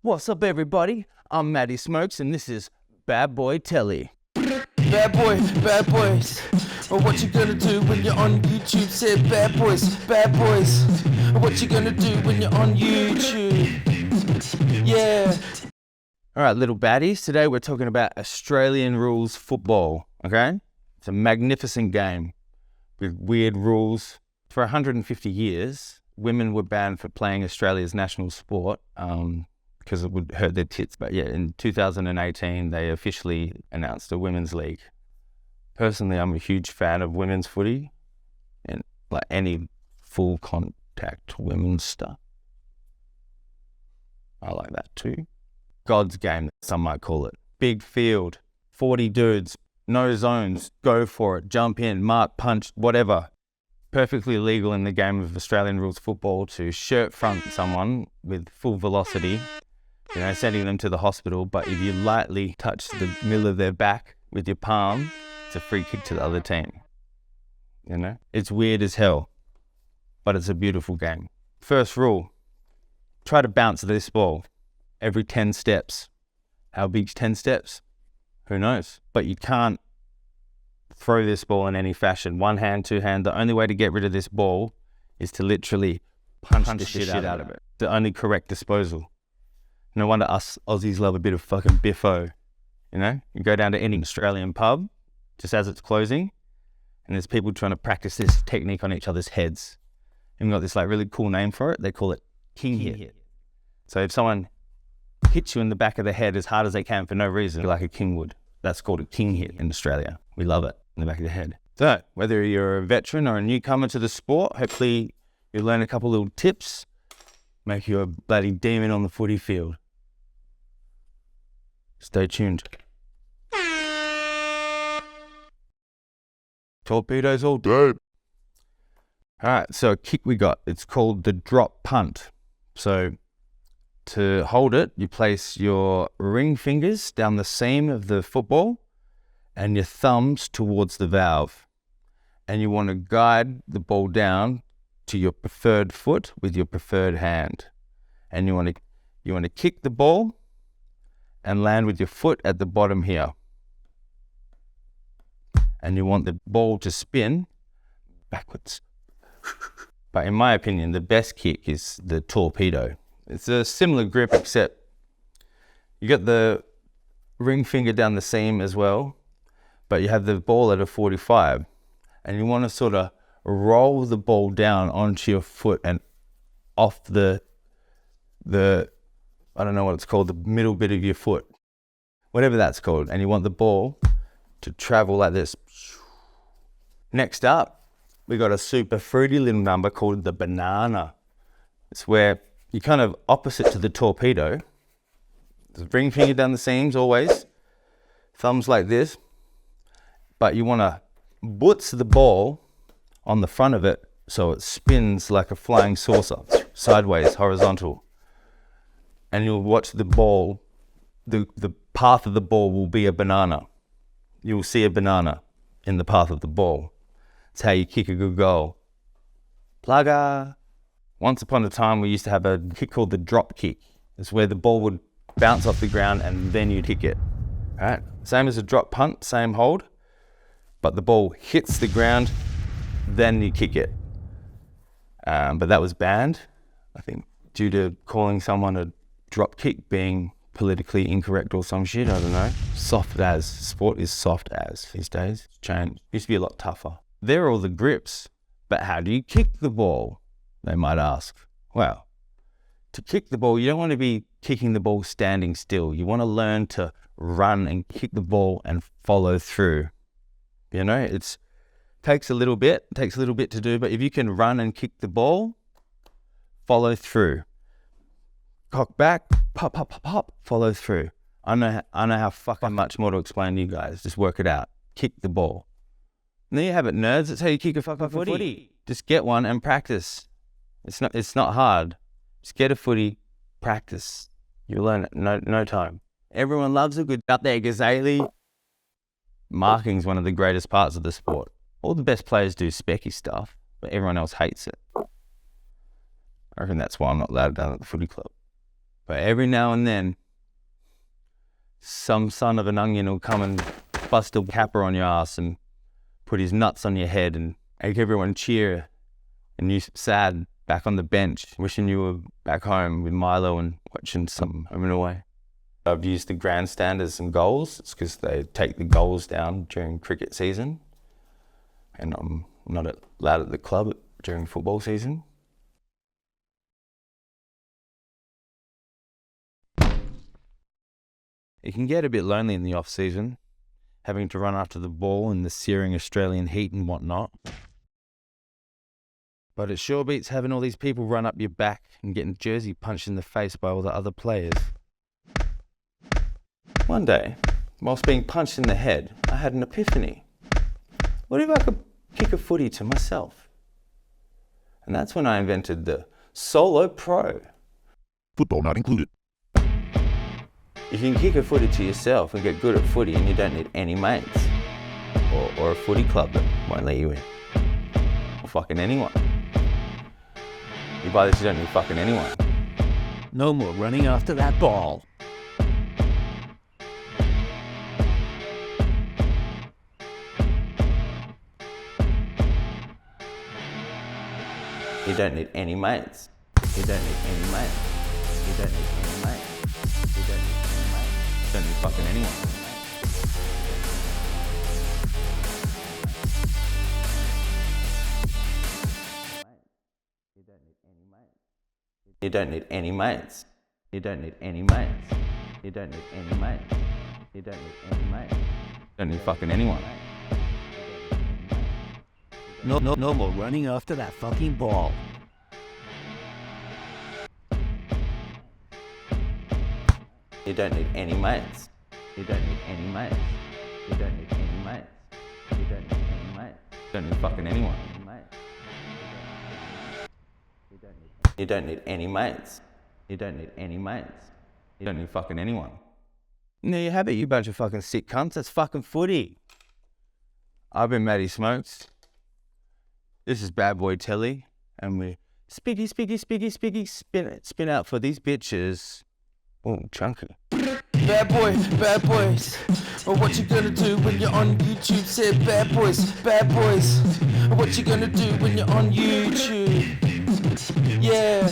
What's up, everybody? I'm Matty Smokes, and this is Bad Boy Telly. Bad boys. Or what you gonna do when you're on YouTube? Said bad boys. Or what you gonna do when you're on YouTube? Yeah. All right, little baddies. Today we're talking about Australian rules football, okay? It's a magnificent game with weird rules. For 150 years, women were banned for playing Australia's national sport because it would hurt their tits. But yeah, in 2018, they officially announced a women's league. Personally, I'm a huge fan of women's footy and like any full contact women's stuff. I like that too. God's game, some might call it. Big field, 40 dudes, no zones, go for it, jump in, mark, punch, whatever. Perfectly legal in the game of Australian rules football to shirt front someone with full velocity, sending them to the hospital. But if you lightly touch the middle of their back with your palm, it's a free kick to the other team. It's weird as hell, but it's a beautiful game. First rule, try to bounce this ball every 10 steps. How big's 10 steps? Who knows? But you can't throw this ball in any fashion. One hand, two hand. The only way to get rid of this ball is to literally punch the shit out of it. The only correct disposal. No wonder us Aussies love a bit of fucking biffo. You go down to any Australian pub, just as it's closing, and there's people trying to practice this technique on each other's heads. And we've got this really cool name for it. They call it king hit. So if someone hits you in the back of the head as hard as they can for no reason, like a king would, that's called a king hit in Australia. We love it, in the back of the head. So whether you're a veteran or a newcomer to the sport, hopefully you learn a couple little tips, make you a bloody demon on the footy field. Stay tuned. Torpedoes all day. Alright, so a kick we got. It's called the drop punt. So to hold it, you place your ring fingers down the seam of the football and your thumbs towards the valve. And you want to guide the ball down to your preferred foot with your preferred hand. And you want to kick the ball and land with your foot at the bottom here. And you want the ball to spin backwards. But in my opinion, the best kick is the torpedo. It's a similar grip, except you got the ring finger down the seam as well, but you have the ball at a 45, and you want to sort of roll the ball down onto your foot and off the I don't know what it's called, the middle bit of your foot, whatever that's called, and you want the ball to travel like this. Next up, we got a super fruity little number called the banana. It's where you're kind of opposite to the torpedo. The ring finger down the seams always, thumbs like this, but you want to butts the ball on the front of it so it spins like a flying saucer, sideways, horizontal. And you'll watch the ball, the path of the ball will be a banana. You'll see a banana in the path of the ball. It's how you kick a good goal. Plugger. Once upon a time, we used to have a kick called the drop kick. It's where the ball would bounce off the ground and then you'd kick it. All right? Same as a drop punt, same hold, but the ball hits the ground, then you kick it. But that was banned, I think, due to calling someone a drop kick being politically incorrect or some shit, I don't know. Soft as. Sport is soft as these days. It's changed. Used to be a lot tougher. There are all the grips, but how do you kick the ball? They might ask. Well, to kick the ball, you don't want to be kicking the ball standing still. You want to learn to run and kick the ball and follow through. It takes a little bit to do, but if you can run and kick the ball, follow through. Cock back, pop, pop, pop, pop, follow through. I know how fucking much more to explain to you guys. Just work it out. Kick the ball. And there you have it, nerds. That's how you kick a fucking footy. Just get one and practice. It's not hard. Just get a footy, practice. You'll learn it no time. Everyone loves a good up there, Gazali. Marking's one of the greatest parts of the sport. All the best players do specky stuff, but everyone else hates it. I reckon that's why I'm not allowed down at the footy club. But every now and then, some son of an onion will come and bust a capper on your ass and put his nuts on your head and make everyone cheer. And you sad back on the bench, wishing you were back home with Milo and watching some Home and Away. I've used the grandstand as some goals. It's because they take the goals down during cricket season. And I'm not allowed at the club during football season. It can get a bit lonely in the off-season, having to run after the ball in the searing Australian heat and whatnot. But it sure beats having all these people run up your back and getting jersey punched in the face by all the other players. One day, whilst being punched in the head, I had an epiphany. What if I could kick a footy to myself? And that's when I invented the Solo Pro. Football not included. You can kick a footy to yourself and get good at footy, and you don't need any mates. Or a footy club that won't let you in. Or fucking anyone. You buy this, you don't need fucking anyone. No more running after that ball. You don't need any mates. You don't need any mates. You don't need any mates. You don't need any mates. You don't need fucking anyone. You don't need any mates. You don't need any mates. You don't need any mates. You don't need any mates. You don't need fucking anyone. No more running after that fucking ball. You don't need any mates. You don't need any mates. You don't need any mates. You don't need any mates. You don't need fucking anyone. You don't need any mates. You don't need any mates. You don't need fucking anyone. There you have it, you bunch of fucking sick cunts. That's fucking footy. I've been Matty Smokes. This is Bad Boy Telly, and we spiggy, spin out for these bitches. Oh, chunky. Bad boys. Well, what you gonna do when you're on YouTube? Said bad boys. What you gonna do when you're on YouTube? Yeah,